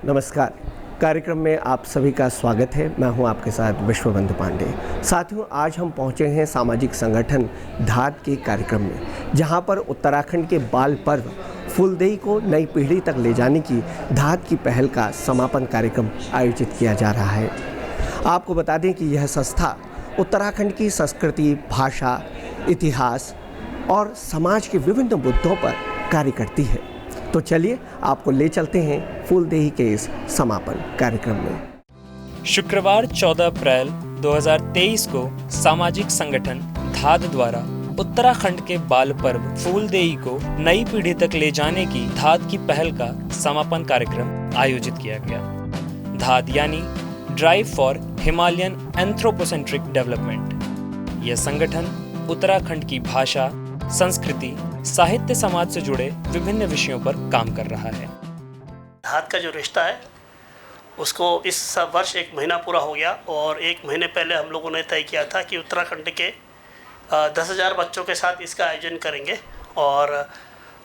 नमस्कार। कार्यक्रम में आप सभी का स्वागत है। मैं हूं आपके साथ विश्वबंधु पांडे। साथियों, आज हम पहुंचे हैं सामाजिक संगठन धाद के कार्यक्रम में, जहां पर उत्तराखंड के बाल पर्व फूलदेई को नई पीढ़ी तक ले जाने की धाद की पहल का समापन कार्यक्रम आयोजित किया जा रहा है। आपको बता दें कि यह संस्था उत्तराखंड की संस्कृति, भाषा, इतिहास और समाज के विभिन्न मुद्दों पर कार्य करती है। तो चलिए आपको ले चलते हैं फूलदेई के इस समापन कार्यक्रम में। शुक्रवार 14 अप्रैल 2023 को सामाजिक संगठन धाद द्वारा उत्तराखंड के बाल पर्व फूलदेई को नई पीढ़ी तक ले जाने की धाद की पहल का समापन कार्यक्रम आयोजित किया गया। धाद यानी drive for Himalayan anthropocentric development. यह संगठन उत्तराखंड की भाषा, संस्कृति, साहित्य, समाज से जुड़े विभिन्न विषयों पर काम कर रहा है। धाद का जो रिश्ता है उसको इस वर्ष 1 महीना पूरा हो गया और 1 महीने पहले हम लोगों ने तय किया था कि उत्तराखंड के 10,000 बच्चों के साथ इसका आयोजन करेंगे और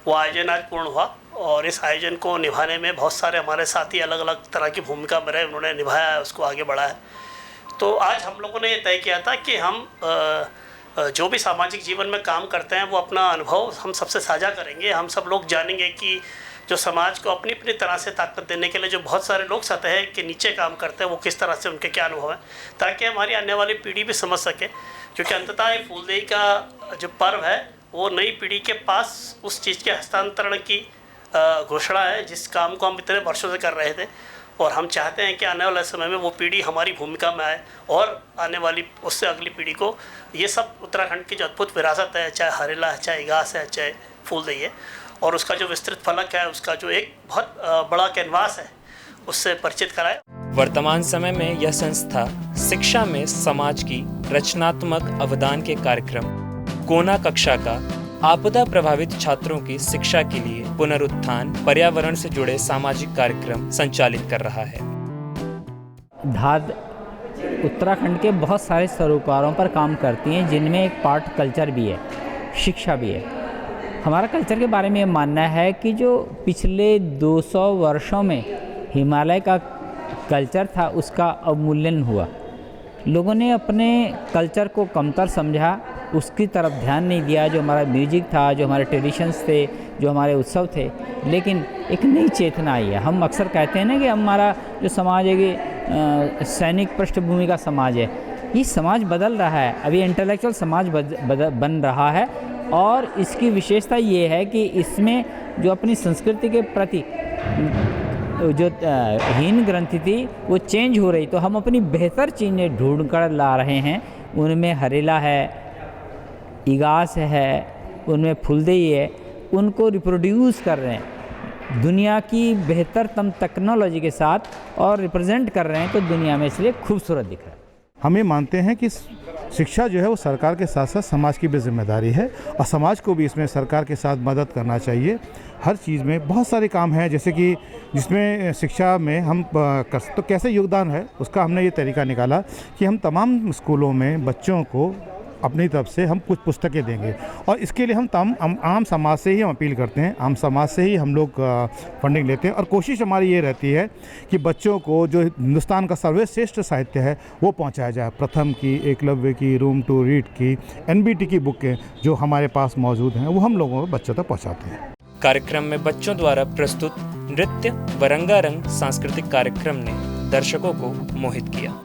वो आयोजन आज पूर्ण हुआ। और इस आयोजन को निभाने में बहुत सारे हमारे साथी अलग अलग तरह की भूमिका में रहे, उन्होंने निभाया है, उसको आगे बढ़ाया है। तो आज हम लोगों ने ये तय किया था कि हम जो भी सामाजिक जीवन में काम करते हैं वो अपना अनुभव हम सबसे साझा करेंगे। हम सब लोग जानेंगे कि जो समाज को अपनी अपनी तरह से ताकत देने के लिए जो बहुत सारे लोग सतह के नीचे काम करते हैं वो किस तरह से उनके क्या अनुभव हैं, ताकि हमारी आने वाली पीढ़ी भी समझ सके। क्योंकि अंततः ये फूलदेई का जो पर्व है वो नई पीढ़ी के पास उस चीज़ के हस्तांतरण की घोषणा है जिस काम को हम इतने वर्षों से कर रहे थे। और हम चाहते हैं कि आने वाले समय में वो पीढ़ी हमारी भूमिका में आए और आने वाली उससे अगली पीढ़ी को ये सब उत्तराखंड की जो अद्भुत विरासत है, चाहे हरेला है, चाहे इगास है, चाहे फूलदेई है, और उसका जो विस्तृत फलक है, उसका जो एक बहुत बड़ा कैनवास है, उससे परिचित कराए। वर्तमान समय में यह संस्था शिक्षा में समाज की रचनात्मक अवदान के कार्यक्रम, कोना कक्षा का आपदा प्रभावित छात्रों की शिक्षा के लिए पुनरुत्थान, पर्यावरण से जुड़े सामाजिक कार्यक्रम संचालित कर रहा है। धाद उत्तराखंड के बहुत सारे सरोकारों पर काम करती हैं, जिनमें एक पार्ट कल्चर भी है, शिक्षा भी है। हमारा कल्चर के बारे में ये मानना है कि जो पिछले 200 वर्षों में हिमालय का कल्चर था उसका अवमूल्यन हुआ। लोगों ने अपने कल्चर को कमतर समझा, उसकी तरफ ध्यान नहीं दिया। जो हमारा म्यूजिक था, जो हमारे ट्रेडिशंस थे, जो हमारे उत्सव थे, लेकिन एक नई चेतना आई है। हम अक्सर कहते हैं ना कि हमारा जो समाज है कि सैनिक पृष्ठभूमि का समाज है। ये समाज बदल रहा है, अभी इंटेलेक्चुअल समाज बन रहा है। और इसकी विशेषता ये है कि इसमें जो अपनी संस्कृति के प्रति जो हीन ग्रंथि थी वो चेंज हो रही, तो हम अपनी बेहतर चीज़ें ढूंढ कर ला रहे हैं। उनमें हरेला है, इगास है, उनमें फूलदेई है, उनको रिप्रोड्यूस कर रहे हैं दुनिया की बेहतरतम टेक्नोलॉजी के साथ और रिप्रेजेंट कर रहे हैं, तो दुनिया में इसलिए खूबसूरत दिख रहा है। हम ये मानते हैं कि शिक्षा जो है वो सरकार के साथ साथ समाज की भी जिम्मेदारी है और समाज को भी इसमें सरकार के साथ मदद करना चाहिए। हर चीज़ में बहुत सारे काम हैं, जैसे कि जिसमें शिक्षा में हम तो कैसे योगदान है उसका हमने ये तरीका निकाला कि हम तमाम स्कूलों में बच्चों को अपनी तरफ से हम कुछ पुस्तकें देंगे। और इसके लिए हम आम समाज से ही हम अपील करते हैं, आम समाज से ही हम लोग फंडिंग लेते हैं। और कोशिश हमारी ये रहती है कि बच्चों को जो हिंदुस्तान का सर्वश्रेष्ठ साहित्य है वो पहुंचाया जाए। प्रथम की, एकलव्य की, रूम टू रीड की, NBT की बुकें जो हमारे पास मौजूद हैं वो हम लोगों को बच्चों तक पहुँचाते हैं। कार्यक्रम में बच्चों द्वारा प्रस्तुत नृत्य व रंगारंग सांस्कृतिक कार्यक्रम ने दर्शकों को मोहित किया।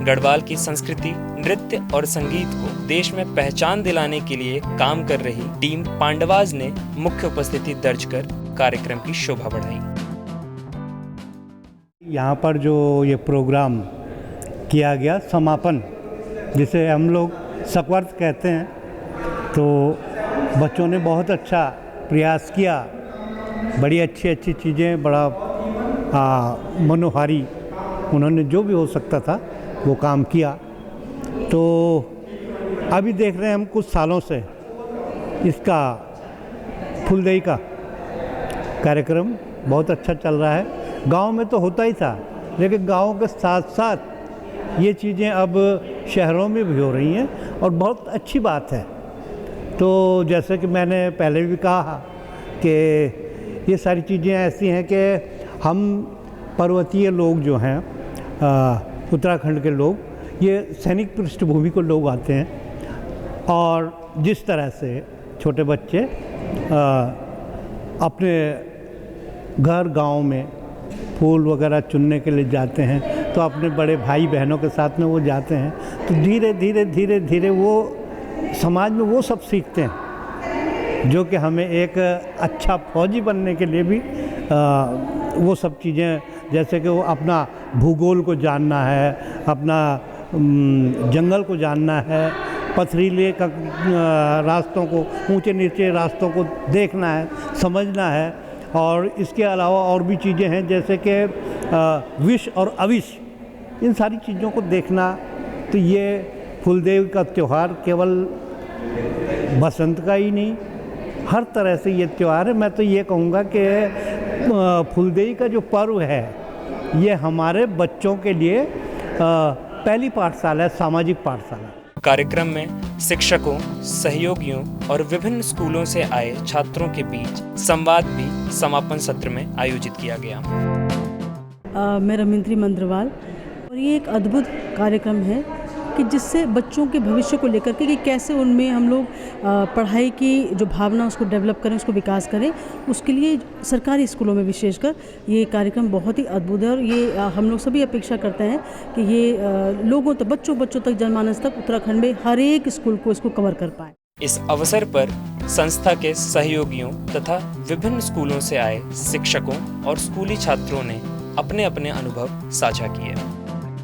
गढ़वाल की संस्कृति, नृत्य और संगीत को देश में पहचान दिलाने के लिए काम कर रही टीम पांडवाज ने मुख्य उपस्थिति दर्ज कर कार्यक्रम की शोभा बढ़ाई। यहाँ पर जो ये प्रोग्राम किया गया समापन, जिसे हम लोग सकवर्त कहते हैं, तो बच्चों ने बहुत अच्छा प्रयास किया। बड़ी अच्छी अच्छी चीज़ें, बड़ा मनोहारी उन्होंने जो भी हो सकता था वो काम किया। तो अभी देख रहे हैं हम कुछ सालों से इसका फूलदेई का कार्यक्रम बहुत अच्छा चल रहा है। गांव में तो होता ही था, लेकिन गांव के साथ साथ ये चीज़ें अब शहरों में भी हो रही हैं और बहुत अच्छी बात है। तो जैसे कि मैंने पहले भी कहा कि ये सारी चीज़ें ऐसी हैं कि हम पर्वतीय लोग जो हैं उत्तराखंड के लोग, ये सैनिक पृष्ठभूमि को लोग आते हैं और जिस तरह से छोटे बच्चे अपने घर गांव में फूल वगैरह चुनने के लिए जाते हैं, तो अपने बड़े भाई बहनों के साथ में वो जाते हैं, तो धीरे धीरे धीरे धीरे वो समाज में वो सब सीखते हैं जो कि हमें एक अच्छा फौजी बनने के लिए भी वो सब चीज़ें, जैसे कि वो अपना भूगोल को जानना है, अपना जंगल को जानना है, पथरीले का रास्तों को, ऊंचे नीचे रास्तों को देखना है, समझना है। और इसके अलावा और भी चीज़ें हैं जैसे कि विष और अविष, इन सारी चीज़ों को देखना। तो ये फूलदेई का त्यौहार केवल बसंत का ही नहीं, हर तरह से ये त्यौहार है। मैं तो ये कहूँगा कि फूलदेई का जो पर्व है ये हमारे बच्चों के लिए पहली पाठशाला है, सामाजिक पाठशाला। कार्यक्रम में शिक्षकों, सहयोगियों और विभिन्न स्कूलों से आए छात्रों के बीच संवाद भी समापन सत्र में आयोजित किया गया। मैं रमिंद्री मंद्रवाल, और ये एक अद्भुत कार्यक्रम है कि जिससे बच्चों के भविष्य को लेकर के कि कैसे उनमें हम लोग पढ़ाई की जो भावना उसको डेवलप करें, उसको विकास करें, उसके लिए सरकारी स्कूलों में विशेषकर ये कार्यक्रम बहुत ही अद्भुत है। और ये हम लोग सभी अपेक्षा करते हैं कि ये लोगों तक, बच्चों तक, जनमानस तक उत्तराखंड में हर एक स्कूल को इसको कवर कर पाए। इस अवसर पर संस्था के सहयोगियों तथा विभिन्न स्कूलों से आए शिक्षकों और स्कूली छात्रों ने अपने अपने अनुभव साझा किए।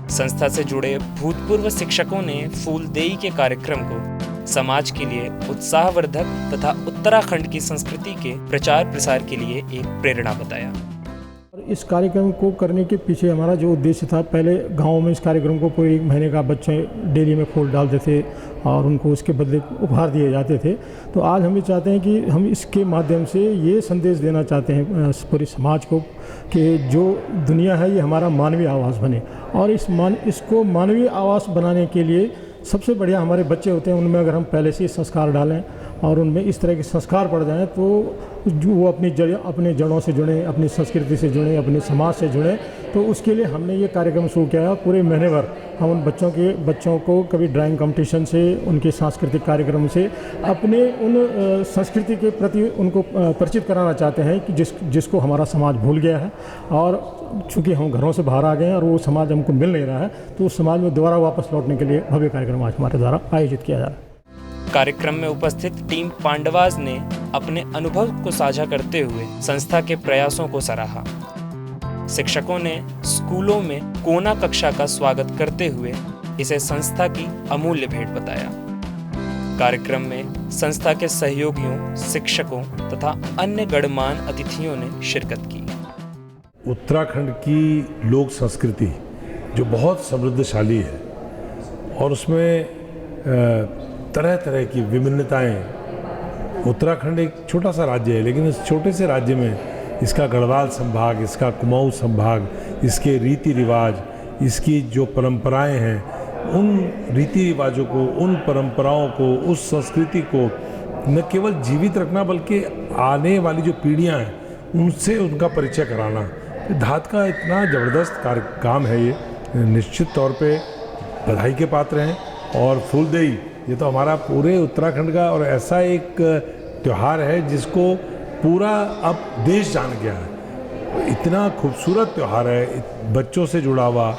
संस्था से जुड़े भूतपूर्व शिक्षकों ने फूलदेई के कार्यक्रम को समाज के लिए उत्साहवर्धक तथा उत्तराखंड की संस्कृति के प्रचार प्रसार के लिए एक प्रेरणा बताया। इस कार्यक्रम को करने के पीछे हमारा जो उद्देश्य था, पहले गांव में इस कार्यक्रम को पूरे 1 महीने का बच्चे डेली में फूल डालते थे और उनको उसके बदले उपहार दिए जाते थे। तो आज हम ये चाहते हैं कि हम इसके माध्यम से ये संदेश देना चाहते हैं पूरे समाज को कि जो दुनिया है ये हमारा मानवीय आवास बने, और इसको मानवीय आवास बनाने के लिए सबसे बढ़िया हमारे बच्चे होते हैं। उनमें अगर हम पहले से संस्कार डालें और उनमें इस तरह के संस्कार पड़ जाएं तो वो अपने जड़ों से जुड़ें, अपनी संस्कृति से जुड़ें, अपने समाज से जुड़ें। तो उसके लिए हमने ये कार्यक्रम शुरू किया है। पूरे महीने भर हम उन बच्चों को कभी ड्राइंग कंपटीशन से, उनके सांस्कृतिक कार्यक्रम से अपने उन संस्कृति के प्रति उनको परिचित कराना चाहते हैं कि जिसको हमारा समाज भूल गया है। और चूँकि हम घरों से बाहर आ गए हैं और वो समाज हमको मिल नहीं रहा है, तो उस समाज में दोबारा वापस लौटने के लिए भव्य कार्यक्रम आज हमारे द्वारा आयोजित किया जा रहा है। कार्यक्रम में उपस्थित टीम पांडवाज ने अपने अनुभव को साझा करते हुए संस्था के प्रयासों को सराहा। शिक्षकों ने स्कूलों में कोना कक्षा का स्वागत करते हुए इसे संस्था की अमूल्य भेंट बताया। कार्यक्रम में संस्था के सहयोगियों, शिक्षकों तथा अन्य गणमान्य अतिथियों ने शिरकत की। उत्तराखंड की लोक संस्कृति जो बहुत समृद्धशाली है और उसमें तरह तरह की विभिन्नताएं। उत्तराखंड एक छोटा सा राज्य है, लेकिन इस छोटे से राज्य में इसका गढ़वाल संभाग, इसका कुमाऊं संभाग, इसके रीति रिवाज, इसकी जो परंपराएं हैं, उन रीति रिवाजों को, उन परंपराओं को, उस संस्कृति को न केवल जीवित रखना बल्कि आने वाली जो पीढ़ियां हैं उनसे उनका परिचय कराना। धात का इतना ज़बरदस्त काम है, ये निश्चित तौर पे बधाई के पात्र हैं। और फूलदेई ये तो हमारा पूरे उत्तराखंड का और ऐसा एक त्यौहार है जिसको पूरा अब देश जान गया है। इतना खूबसूरत त्यौहार है, बच्चों से जुड़ा हुआ,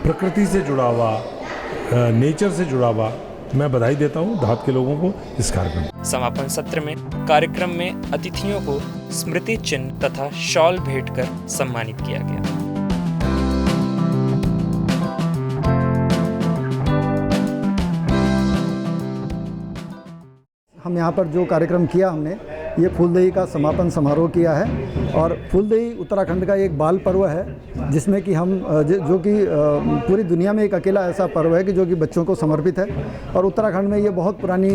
प्रकृति से जुड़ा हुआ, नेचर से जुड़ा हुआ। मैं बधाई देता हूँ धात के लोगों को इस कार्यक्रम। समापन सत्र में कार्यक्रम में अतिथियों को स्मृति चिन्ह तथा शॉल भेंट कर सम्मानित किया गया। हम यहाँ पर जो कार्यक्रम किया हमने, ये फूलदेई का समापन समारोह किया है। और फूलदेई उत्तराखंड का एक बाल पर्व है जिसमें कि हम जो कि पूरी दुनिया में एक अकेला ऐसा पर्व है कि जो कि बच्चों को समर्पित है। और उत्तराखंड में ये बहुत पुरानी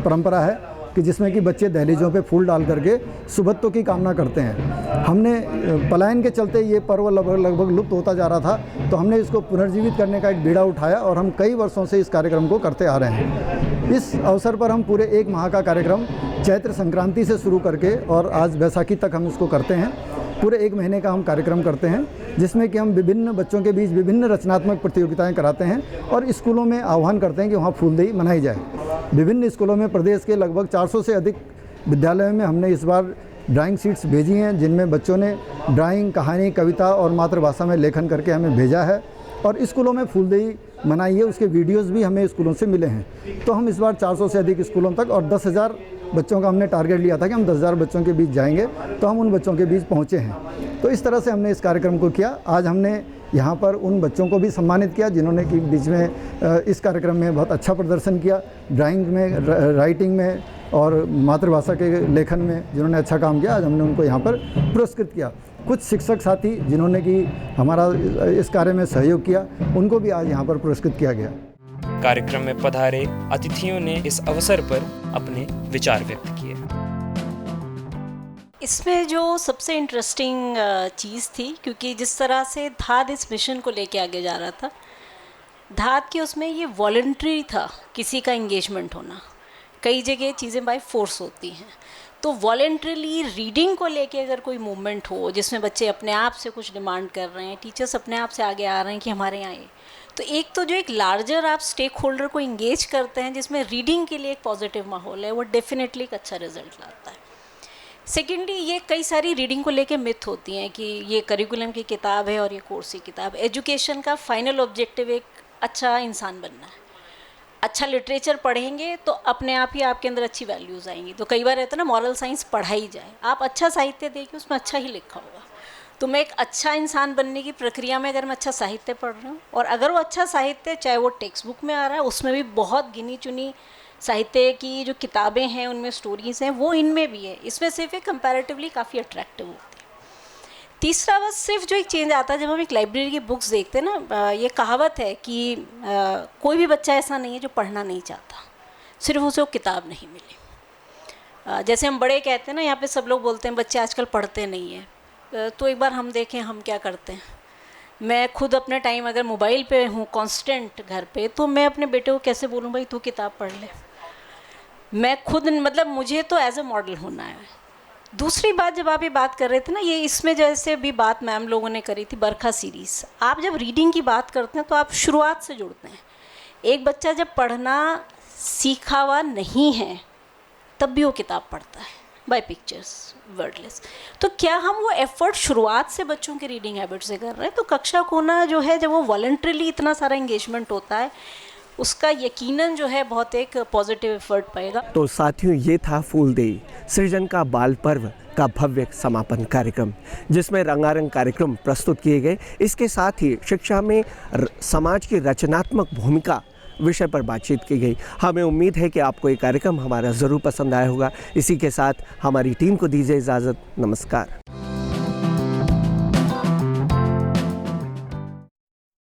परंपरा है कि जिसमें कि बच्चे दहलीजों पे फूल डाल करके सुबत्तों की कामना करते हैं। हमने पलायन के चलते ये पर्व लगभग लुप्त होता जा रहा था, तो हमने इसको पुनर्जीवित करने का एक बीड़ा उठाया और हम कई वर्षों से इस कार्यक्रम को करते आ रहे हैं। इस अवसर पर हम पूरे 1 माह का कार्यक्रम चैत्र संक्रांति से शुरू करके और आज बैसाखी तक हम इसको करते हैं। पूरे 1 महीने का हम कार्यक्रम करते हैं जिसमें कि हम विभिन्न बच्चों के बीच विभिन्न रचनात्मक प्रतियोगिताएं कराते हैं और स्कूलों में आह्वान करते हैं कि वहाँ फूलदेई मनाई जाए। विभिन्न स्कूलों में प्रदेश के लगभग 400 से अधिक विद्यालयों में हमने इस बार ड्राइंग शीट्स भेजी हैं, जिनमें बच्चों ने ड्राइंग, कहानी, कविता और मातृभाषा में लेखन करके हमें भेजा है और स्कूलों में फूलदेई मनाई है, उसके वीडियोस भी हमें स्कूलों से मिले हैं। तो हम इस बार 400 से अधिक स्कूलों तक और 10,000 बच्चों का हमने टारगेट लिया था कि हम 10,000 बच्चों के बीच जाएंगे, तो हम उन बच्चों के बीच पहुंचे हैं। तो इस तरह से हमने इस कार्यक्रम को किया। आज हमने यहाँ पर उन बच्चों को भी सम्मानित किया जिन्होंने कि बीच में इस कार्यक्रम में बहुत अच्छा प्रदर्शन किया, ड्राइंग में, राइटिंग में और मातृभाषा के लेखन में जिन्होंने अच्छा काम किया। आज हमने उनको यहाँ पर पुरस्कृत किया। कुछ शिक्षक साथी जिन्होंने कि हमारा इस कार्य में सहयोग किया, उनको भी आज यहाँ पर पुरस्कृत किया गया। कार्यक्रम में पधारे अतिथियों ने इस अवसर पर अपने विचार व्यक्त किए। इसमें जो सबसे इंटरेस्टिंग चीज़ थी, क्योंकि जिस तरह से धाद इस मिशन को लेके आगे जा रहा था, धाद के उसमें ये वॉलंटरी था किसी का इंगेजमेंट होना। कई जगह चीज़ें बाय फोर्स होती हैं, तो वॉलंटरीली रीडिंग को लेके अगर कोई मूवमेंट हो जिसमें बच्चे अपने आप से कुछ डिमांड कर रहे हैं, टीचर्स अपने आप से आगे आ रहे हैं कि हमारे यहाँ ये, तो एक तो जो एक लार्जर आप स्टेक होल्डर को इंगेज करते हैं जिसमें रीडिंग के लिए एक पॉजिटिव माहौल है, वो डेफिनेटली एक अच्छा रिजल्ट लाता है। सेकेंडली, ये कई सारी रीडिंग को लेके मिथ होती हैं कि ये करिकुलम की किताब है और ये कोर्स की किताब। एजुकेशन का फाइनल ऑब्जेक्टिव एक अच्छा इंसान बनना है। अच्छा लिटरेचर पढ़ेंगे तो अपने आप ही आपके अंदर अच्छी वैल्यूज़ आएंगी। तो कई बार रहता है ना, मॉरल साइंस पढ़ाई जाए, आप अच्छा साहित्य देखिए, उसमें अच्छा ही लिखा होगा। तो मैं एक अच्छा इंसान बनने की प्रक्रिया में अगर मैं अच्छा साहित्य पढ़ रहा हूँ, और अगर वो अच्छा साहित्य चाहे वो टेक्स्ट बुक में आ रहा है, उसमें भी बहुत गिनी चुनी साहित्य की जो किताबें हैं उनमें स्टोरीज़ हैं, वो इनमें भी है, इसमें सिर्फ एक कंपैरेटिवली काफ़ी अट्रैक्टिव होती है। तीसरा बस सिर्फ जो एक चेंज आता है जब हम एक लाइब्रेरी की बुक्स देखते हैं ना, ये कहावत है कि कोई भी बच्चा ऐसा नहीं है जो पढ़ना नहीं चाहता, सिर्फ उसे वो किताब नहीं मिली। जैसे हम बड़े कहते हैं ना, यहाँ पे सब लोग बोलते हैं बच्चे आजकल पढ़ते नहीं हैं, तो एक बार हम देखें हम क्या करते हैं। मैं खुद अपने टाइम अगर मोबाइल पे हूँ कांस्टेंट घर पे, तो मैं अपने बेटे को कैसे बोलूँ भाई तू किताब पढ़ ले। मैं खुद मतलब मुझे तो एज ए मॉडल होना है। दूसरी बात, जब आप ये बात कर रहे थे ना, ये इसमें जैसे भी बात मैम लोगों ने करी थी बरखा सीरीज़, आप जब रीडिंग की बात करते हैं तो आप शुरुआत से जुड़ते हैं। एक बच्चा जब पढ़ना सीखा हुआ नहीं है तब भी वो किताब पढ़ता है बाय पिक्चर्स, वर्डलेस। तो क्या हम वो एफर्ट शुरुआत से बच्चों के रीडिंग हैबिट से कर रहे हैं? तो कक्षा कोना जो है, जब वो वॉलंटरीली इतना सारा इंगेजमेंट होता है, उसका यकीनन जो है बहुत एक पॉजिटिव एफर्ट पाएगा। तो साथियों, ये था फूलदेई सृजन का बाल पर्व का भव्य समापन कार्यक्रम, जिसमें रंगारंग कार्यक्रम प्रस्तुत किए गए। इसके साथ ही शिक्षा में समाज की रचनात्मक भूमिका विषय पर बातचीत की गई। हमें उम्मीद है कि आपको ये कार्यक्रम हमारा ज़रूर पसंद आया होगा। इसी के साथ हमारी टीम को दीजिए इजाज़त। नमस्कार।